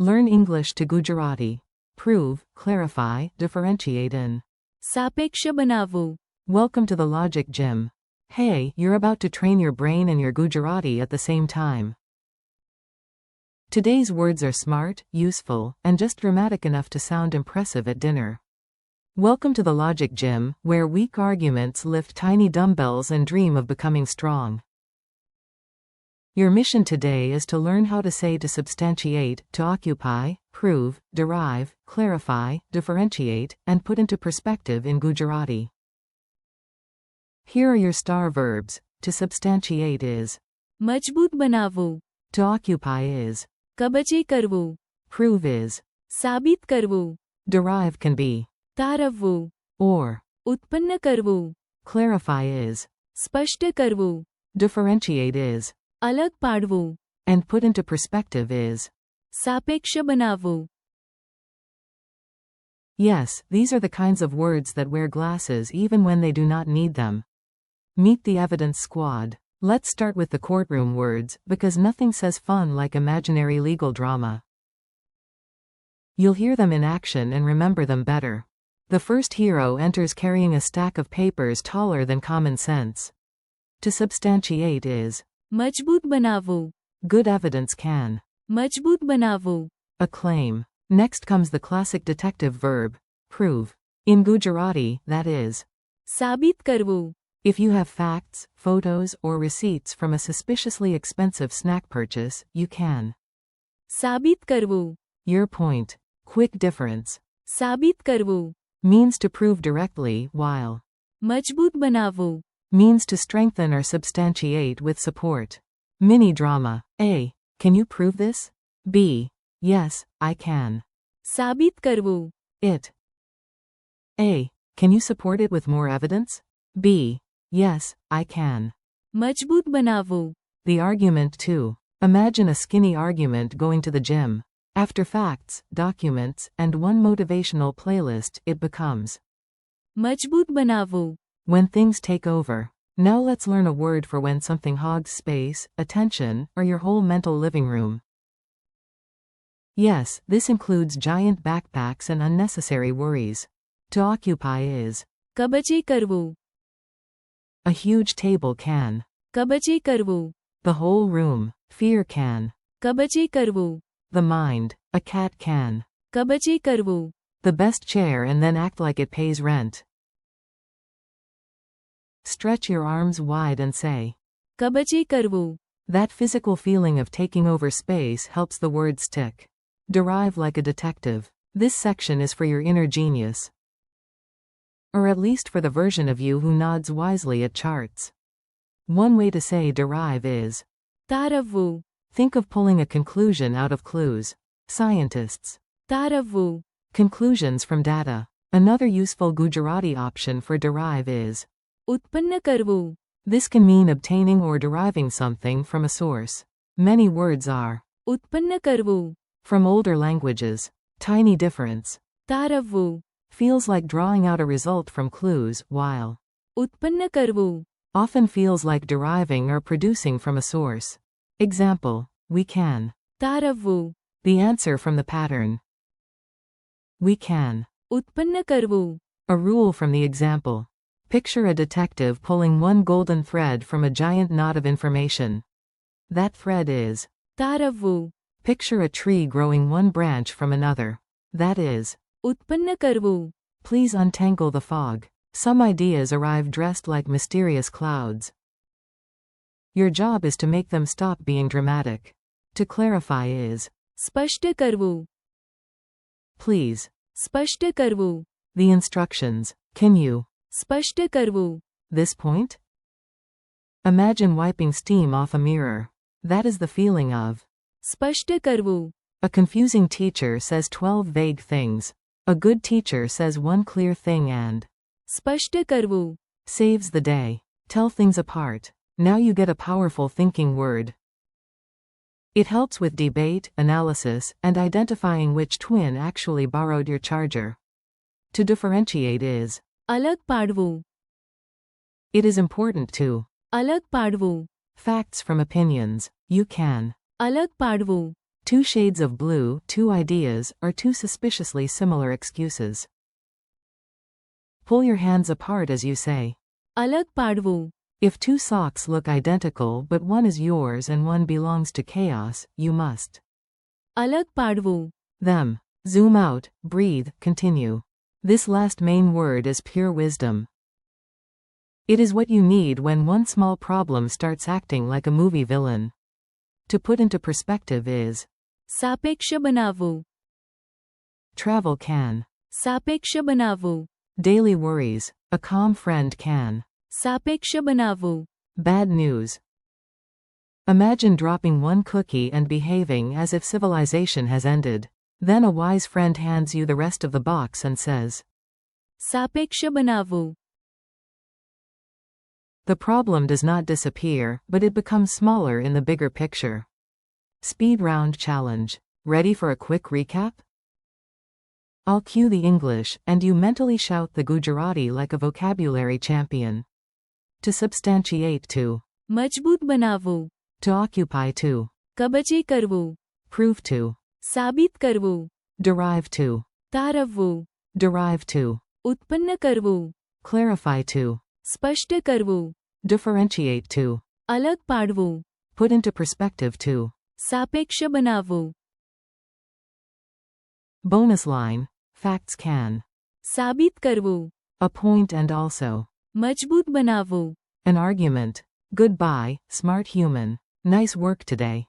Learn English to Gujarati. Prove, clarify, differentiate in. સાપેક્ષ બનાવવું. Welcome to the Logic Gym. Hey, you're about to train your brain and your Gujarati at the same time. Today's words are smart, useful, and just dramatic enough to sound impressive at dinner. Welcome to the Logic Gym, where weak arguments lift tiny dumbbells and dream of becoming strong. Your mission today is to learn how to say to substantiate, to occupy, prove, derive, clarify, differentiate, and put into perspective in Gujarati. Here are your star verbs. To substantiate is. મજબૂત બનાવવું. To occupy is. કબજે કરવું. Prove is. સાબિત કરવું. Derive can be. તારવવું. Or. ઉત્પન્ન કરવું. Clarify is. સ્પષ્ટ કરવું. Differentiate is. અલગ પાડવું. And put into perspective is. સાપેક્ષ બનાવવું. Yes, these are the kinds of words that wear glasses even when they do not need them. Meet the evidence squad. Let's start with the courtroom words, because nothing says fun like imaginary legal drama. You'll hear them in action and remember them better. The first hero enters carrying a stack of papers taller than common sense. To substantiate is. મજબૂત બનાવવું. Good evidence can. મજબૂત બનાવવું. A claim. Next comes the classic detective verb. Prove. In Gujarati, that is. સાબિત કરવું. If you have facts, photos, or receipts from a suspiciously expensive snack purchase, you can. સાબિત કરવું. Your point. Quick difference. સાબિત કરવું. Means to prove directly, while. મજબૂત બનાવવું. Means to strengthen or substantiate with support. Mini drama. A. Can you prove this? B. Yes, I can. સાબિત કરવું. It. A. Can you support it with more evidence? B. Yes, I can. મજબૂત બનાવવું. The argument too. Imagine a skinny argument going to the gym. After facts, documents, and one motivational playlist, it becomes. મજબૂત બનાવવું. When things take over. Now let's learn a word for when something hogs space, attention, or your whole mental living room. Yes, this includes giant backpacks and unnecessary worries. To occupy is. કબજે કરવું. A huge table can. કબજે કરવું. The whole room. Fear can. કબજે કરવું. The mind. A cat can. કબજે કરવું. The best chair and then act like it pays rent. Stretch your arms wide and say. કબજે કરવું. That physical feeling of taking over space helps the word stick. Derive like a detective. This section is for your inner genius. Or at least for the version of you who nods wisely at charts. One way to say derive is. તારવવું. Think of pulling a conclusion out of clues. Scientists. તારવવું. Conclusions from data. Another useful Gujarati option for derive is. ઉત્પન્ન કરવું. This can mean obtaining or deriving something from a source. Many words are. ઉત્પન્ન કરવું. From older languages. Tiny difference. તારવવું. Feels like drawing out a result from clues, while. ઉત્પન્ન કરવું. Often feels like deriving or producing from a source. Example. We can. તારવવું. The answer from the pattern. We can. ઉત્પન્ન કરવું. A rule from the example. Picture a detective pulling one golden thread from a giant knot of information. That thread is. તારવવું. Picture a tree growing one branch from another. That is. ઉત્પન્ન કરવું. Please untangle the fog. Some ideas arrive dressed like mysterious clouds. Your job is to make them stop being dramatic. To clarify is. સ્પષ્ટ કરવું. Please. સ્પષ્ટ કરવું. The instructions. Can you? સ્પષ્ટ કરવું. This point? Imagine wiping steam off a mirror. That is the feeling of. સ્પષ્ટ કરવું. A confusing teacher says 12 vague things. A good teacher says one clear thing and. સ્પષ્ટ કરવું. Saves the day. Tell things apart. Now you get a powerful thinking word. It helps with debate, analysis, and identifying which twin actually borrowed your charger. To differentiate is. અલગ પાડવું. It is important to. અલગ પાડવું. Facts from opinions. You can. અલગ પાડવું. 2 shades of blue, 2 ideas, or 2 suspiciously similar excuses. Pull your hands apart as you say. अलग पाडवू. If 2 socks look identical but one is yours and one belongs to chaos, you must. अलग पाडवू. Them. Zoom out, breathe, continue. This last main word is pure wisdom. It is what you need when one small problem starts acting like a movie villain. To put into perspective is सापेक्ष बनावू. travel can. सापेक्ष बनावू. Daily worries. A calm friend can. सापेक्ष बनावू. Bad news. Imagine dropping one cookie and behaving as if civilization has ended. Then a wise friend hands you the rest of the box and says, सापेक्ष बनावू. the problem does not disappear, but it becomes smaller in the bigger picture. Speed round challenge. Ready for a quick recap? I'll cue the English, and you mentally shout the Gujarati like a vocabulary champion. To substantiate to. मजबूत बनावू. To occupy to. कबजे करवू. Prove to. साबित करवू. Derive to. तारवू. Derive to. उत्पन्न करवू. Clarify to. स्पष्ट करवू. Differentiate to. अलग पाडवू. Put into perspective to. सापेक्ष बनावू. Bonus line. Facts can. साबित करवू. A point and also. मजबूत बनावू. An argument. Goodbye, smart human. Nice work today.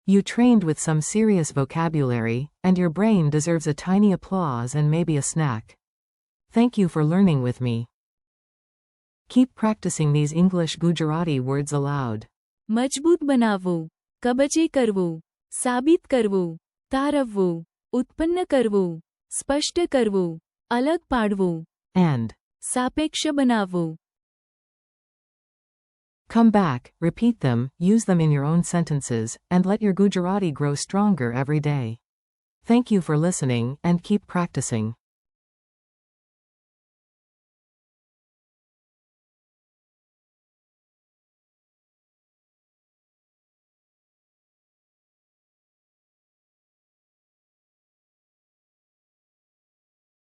You trained with some serious vocabulary, and your brain deserves a tiny applause and maybe a snack. Thank you for learning with me. Keep practicing these English Gujarati words aloud. मजबूत बनावू. कबजे करवू. साबित करवू. तारवू. उत्पन्न करवू. स्पष्ट करवू. अलग पाडवू. And. सापेक्ष बनावू. Come back, repeat them, use them in your own sentences, and let your Gujarati grow stronger every day. Thank you for listening, and keep practicing.